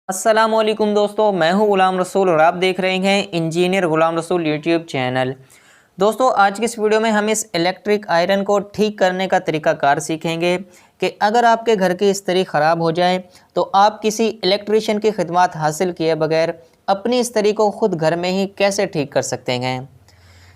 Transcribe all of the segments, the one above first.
अस्सलामुअलैकुम दोस्तों, मैं हूं गुलाम रसूल और आप देख रहे हैं engineer Ghulam Rasool YouTube channel. दोस्तों, आज की इस वीडियो में हम इस इलेक्ट्रिक आयरन को ठीक करने का तरीकाकार सीखेंगे कि अगर आपके घर की इस्त्री ख़राब हो जाए तो आप किसी इलेक्ट्रीशियन की खिदमत हासिल किए बगैर अपनी इस्त्री को ख़ुद घर में ही कैसे ठीक कर सकते हैं।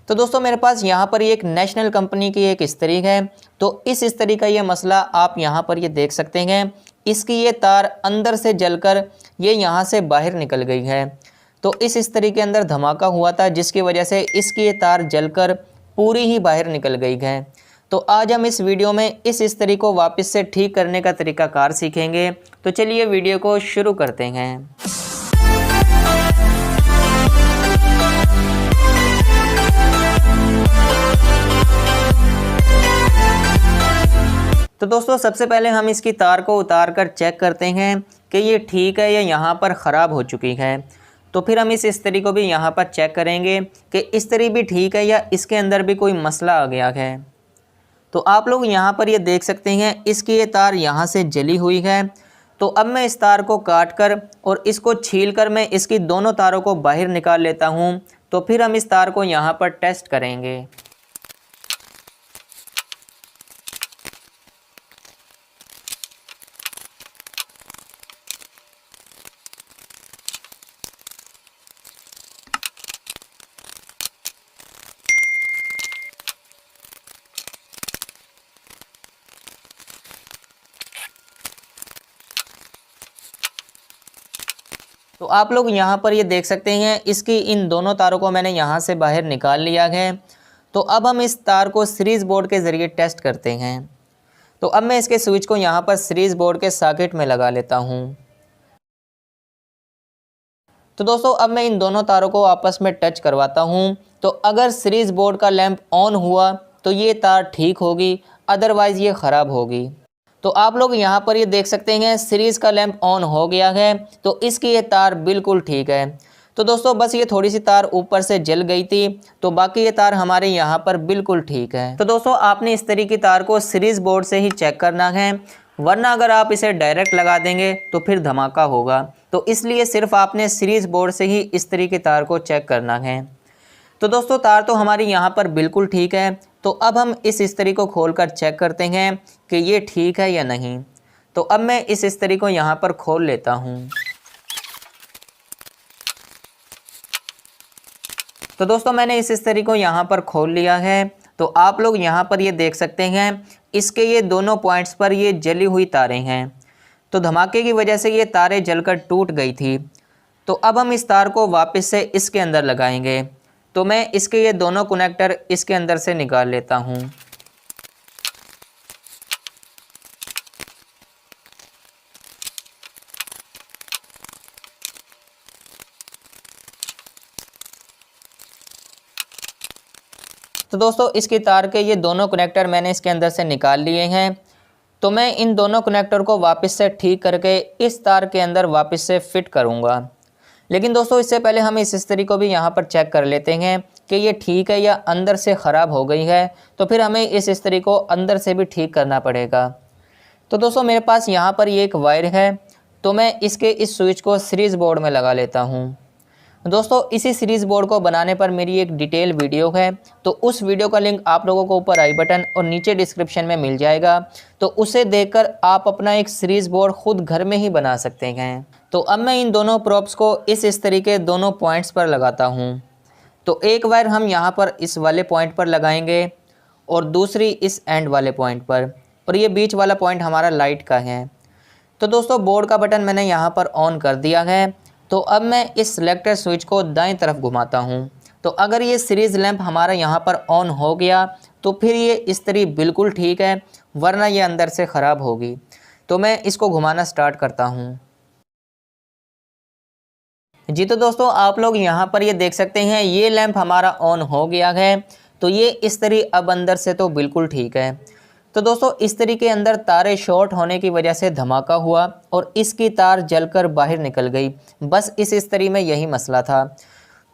तो दोस्तों, मेरे पास यहाँ पर एक नेशनल कंपनी की एक इस्त्री है। तो इस इस्त्री का ये मसला आप यहाँ पर ये देख सकते हैं, इसकी ये तार अंदर से जलकर ये यहाँ से बाहर निकल गई है। तो इस इस्त्री के अंदर धमाका हुआ था जिसकी वजह से इसकी ये तार जलकर पूरी ही बाहर निकल गई है। तो आज हम इस वीडियो में इस इस्त्री को वापस से ठीक करने का तरीकाकार सीखेंगे। तो चलिए वीडियो को शुरू करते हैं। तो दोस्तों, सबसे पहले हम इसकी तार को उतार कर चेक करते हैं कि ये ठीक है या यहाँ पर ख़राब हो चुकी है। तो फिर हम इस इस्त्री को भी यहाँ पर चेक करेंगे कि इस्त्री भी ठीक है या इसके अंदर भी कोई मसला आ गया है। तो आप लोग यहाँ पर ये देख सकते हैं, इसकी ये तार यहाँ से जली हुई है। तो अब मैं इस तार को काट कर और इसको छील कर मैं इसकी दोनों तारों को बाहर निकाल लेता हूँ। तो फिर हम इस तार को यहाँ पर टेस्ट करेंगे। तो आप लोग यहाँ पर ये देख सकते हैं, इसकी इन दोनों तारों को मैंने यहाँ से बाहर निकाल लिया है। तो अब हम इस तार को सीरीज़ बोर्ड के ज़रिए टेस्ट करते हैं। तो अब मैं इसके स्विच को यहाँ पर सीरीज़ बोर्ड के सॉकेट में लगा लेता हूँ। तो दोस्तों, अब मैं इन दोनों तारों को आपस में टच करवाता हूँ। तो अगर सीरीज़ बोर्ड का लैंप ऑन हुआ तो ये तार ठीक होगी, अदरवाइज़ ये ख़राब होगी। तो आप लोग यहाँ पर ये देख सकते हैं, सीरीज़ का लैंप ऑन हो गया है। तो इसकी ये तार बिल्कुल ठीक है। तो दोस्तों, बस ये थोड़ी सी तार ऊपर से जल गई थी, तो बाकी ये तार हमारे यहाँ पर बिल्कुल ठीक है। तो दोस्तों, आपने इस तरीके की तार को सीरीज़ बोर्ड से ही चेक करना है, वरना अगर आप इसे डायरेक्ट लगा देंगे तो फिर धमाका होगा। तो इसलिए सिर्फ आपने सीरीज़ बोर्ड से ही इस तरीके की तार को चेक करना है। तो दोस्तों, तार तो हमारी यहाँ पर बिल्कुल ठीक है। तो अब हम इस इस्त्री को खोलकर चेक करते हैं कि ये ठीक है या नहीं। तो अब मैं इस इस्त्री को यहाँ पर खोल लेता हूँ। तो दोस्तों, मैंने इस इस्त्री को यहाँ पर खोल लिया है। तो आप लोग यहाँ पर ये देख सकते हैं, इसके ये दोनों पॉइंट्स पर ये जली हुई तारें हैं। तो धमाके की वजह से ये तारें जलकर टूट गई थी। तो अब हम इस तार को वापस से इसके अंदर लगाएंगे। तो मैं इसके ये दोनों कनेक्टर इसके अंदर से निकाल लेता हूँ। तो दोस्तों, इसकी तार के ये दोनों कनेक्टर मैंने इसके अंदर से निकाल लिए हैं। तो मैं इन दोनों कनेक्टर को वापस से ठीक करके इस तार के अंदर वापस से फिट करूँगा। लेकिन दोस्तों, इससे पहले हम इस इस्त्री को भी यहाँ पर चेक कर लेते हैं कि ये ठीक है या अंदर से ख़राब हो गई है। तो फिर हमें इस इस्त्री को अंदर से भी ठीक करना पड़ेगा। तो दोस्तों, मेरे पास यहाँ पर ये एक वायर है। तो मैं इसके इस स्विच को सीरीज़ बोर्ड में लगा लेता हूँ। दोस्तों, इसी सीरीज़ बोर्ड को बनाने पर मेरी एक डिटेल वीडियो है। तो उस वीडियो का लिंक आप लोगों को ऊपर आई बटन और नीचे डिस्क्रिप्शन में मिल जाएगा। तो उसे देखकर आप अपना एक सीरीज़ बोर्ड खुद घर में ही बना सकते हैं। तो अब मैं इन दोनों प्रोप्स को इस तरीके दोनों पॉइंट्स पर लगाता हूँ। तो एक वायर हम यहाँ पर इस वाले पॉइंट पर लगाएंगे और दूसरी इस एंड वाले पॉइंट पर, और ये बीच वाला पॉइंट हमारा लाइट का है। तो दोस्तों, बोर्ड का बटन मैंने यहाँ पर ऑन कर दिया है। तो अब मैं इस सेलेक्टर स्विच को दाएं तरफ घुमाता हूँ। तो अगर ये सीरीज़ लैंप हमारा यहाँ पर ऑन हो गया तो फिर ये इस्त्री बिल्कुल ठीक है, वरना ये अंदर से ख़राब होगी। तो मैं इसको घुमाना स्टार्ट करता हूँ। जी, तो दोस्तों, आप लोग यहाँ पर ये देख सकते हैं, ये लैंप हमारा ऑन हो गया है। तो ये इस्त्री अब अंदर से तो बिल्कुल ठीक है। तो दोस्तों, इस्त्री के अंदर तारें शॉर्ट होने की वजह से धमाका हुआ और इसकी तार जलकर बाहर निकल गई। बस इस इस्त्री में यही मसला था।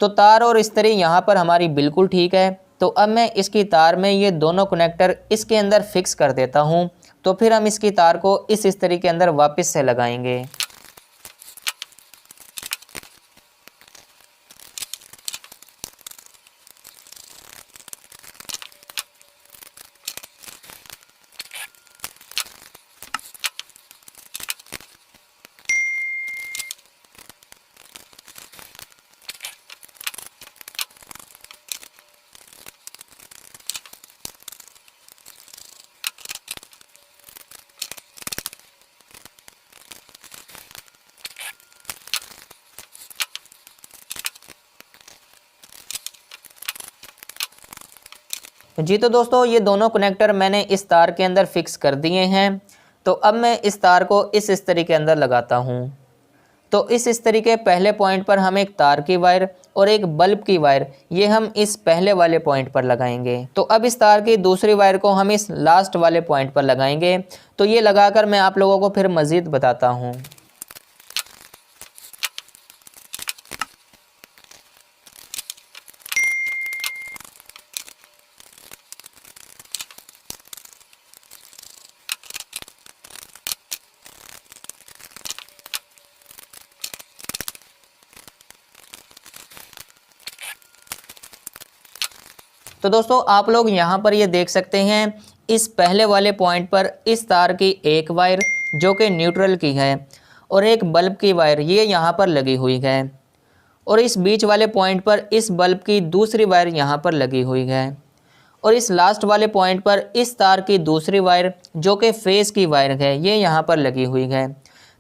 तो तार और इस्त्री यहाँ पर हमारी बिल्कुल ठीक है। तो अब मैं इसकी तार में ये दोनों कनेक्टर इसके अंदर फिक्स कर देता हूँ। तो फिर हम इसकी तार को इस इस्त्री के अंदर वापस से लगाएंगे। जी तो दोस्तों ये दोनों कनेक्टर मैंने इस तार के अंदर फिक्स कर दिए हैं। तो अब मैं इस तार को इस तरीके अंदर लगाता हूँ। तो इस तरीके पहले पॉइंट पर हम एक तार की वायर और एक बल्ब की वायर ये हम इस पहले वाले पॉइंट पर लगाएंगे। तो अब इस तार की दूसरी वायर को हम इस लास्ट वाले पॉइंट पर लगाएंगे। तो ये लगाकर मैं आप लोगों को फिर मज़ीद बताता हूँ। तो दोस्तों आप लोग यहाँ पर ये देख सकते हैं इस पहले वाले पॉइंट पर इस तार की एक वायर जो कि न्यूट्रल की है और एक बल्ब की वायर ये यहाँ पर लगी हुई है और इस बीच वाले पॉइंट पर इस बल्ब की दूसरी वायर यहाँ पर लगी हुई है और इस लास्ट वाले पॉइंट पर इस तार की दूसरी वायर जो कि फेस की वायर है ये यहाँ पर लगी हुई है।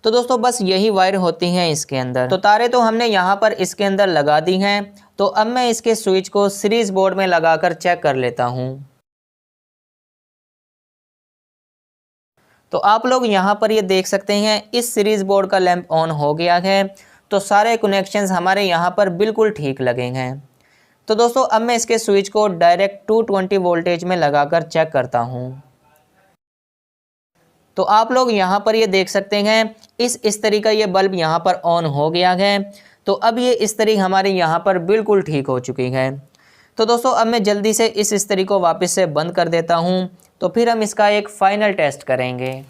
तो दोस्तों बस यही वायर होती हैं इसके अंदर। तो तारें तो हमने यहाँ पर इसके अंदर लगा दी हैं। तो अब मैं इसके स्विच को सीरीज बोर्ड में लगाकर चेक कर लेता हूँ। तो आप लोग यहाँ पर ये देख सकते हैं इस सीरीज बोर्ड का लैंप ऑन हो गया है। तो सारे कनेक्शंस हमारे यहाँ पर बिल्कुल ठीक लगे हैं। तो दोस्तों अब मैं इसके स्विच को डायरेक्ट 220 वोल्टेज में लगाकर चेक करता हूँ। तो आप लोग यहाँ पर ये देख सकते हैं इस तरीके ये बल्ब यहाँ पर ऑन हो गया है। तो अब ये इस्त्री हमारी यहाँ पर बिल्कुल ठीक हो चुकी है। तो दोस्तों अब मैं जल्दी से इस इस्त्री को वापस से बंद कर देता हूँ। तो फिर हम इसका एक फाइनल टेस्ट करेंगे।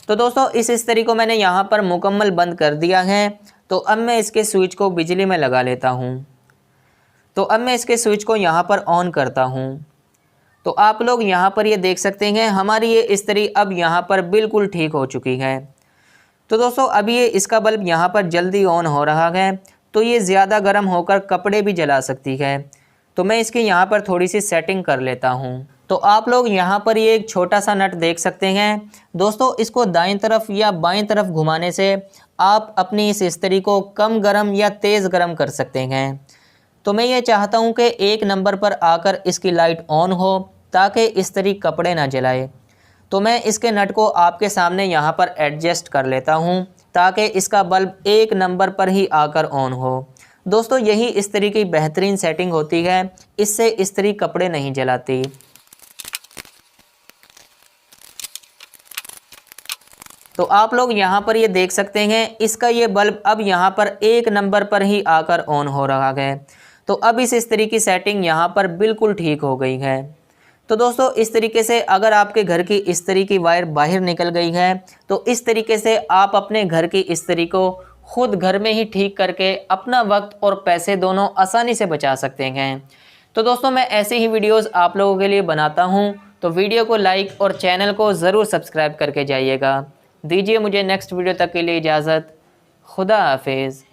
तो दोस्तों इस इस्त्री को मैंने यहाँ पर मुकम्मल बंद कर दिया है। तो अब मैं इसके स्विच को बिजली में लगा लेता हूँ। तो अब मैं इसके स्विच को यहाँ पर ऑन करता हूँ। तो आप लोग यहाँ पर ये देख सकते हैं हमारी ये इस्त्री अब यहाँ पर बिल्कुल ठीक हो चुकी है। तो दोस्तों अब ये इसका बल्ब यहाँ पर जल्दी ऑन हो रहा है। तो ये ज़्यादा गर्म होकर कपड़े भी जला सकती है। तो मैं इसकी यहाँ पर थोड़ी सी सेटिंग कर लेता हूँ। तो आप लोग यहाँ पर ये एक छोटा सा नट देख सकते हैं। दोस्तों इसको दाईं तरफ या बाईं तरफ घुमाने से आप अपनी इस इस्त्री को कम गर्म या तेज़ गर्म कर सकते हैं। तो मैं ये चाहता हूँ कि एक नंबर पर आकर इसकी लाइट ऑन हो ताकि इस्त्री कपड़े ना जलाए। तो मैं इसके नट को आपके सामने यहाँ पर एडजस्ट कर लेता हूँ ताकि इसका बल्ब एक नंबर पर ही आकर ऑन हो। दोस्तों यही इस्त्री की बेहतरीन सेटिंग होती है, इससे इस्त्री कपड़े नहीं जलाती। तो आप लोग यहाँ पर ये देख सकते हैं इसका ये बल्ब अब यहाँ पर एक नंबर पर ही आकर ऑन हो रहा है। तो अब इस इस्त्री की सेटिंग यहाँ पर बिल्कुल ठीक हो गई है। तो दोस्तों इस तरीके से अगर आपके घर की इस्त्री की वायर बाहर निकल गई है तो इस तरीके से आप अपने घर की इस्त्री को खुद घर में ही ठीक करके अपना वक्त और पैसे दोनों आसानी से बचा सकते हैं। तो दोस्तों मैं ऐसी ही वीडियोस आप लोगों के लिए बनाता हूं। तो वीडियो को लाइक और चैनल को ज़रूर सब्सक्राइब करके जाइएगा। दीजिए मुझे नेक्स्ट वीडियो तक के लिए इजाज़त। खुदा हाफिज़।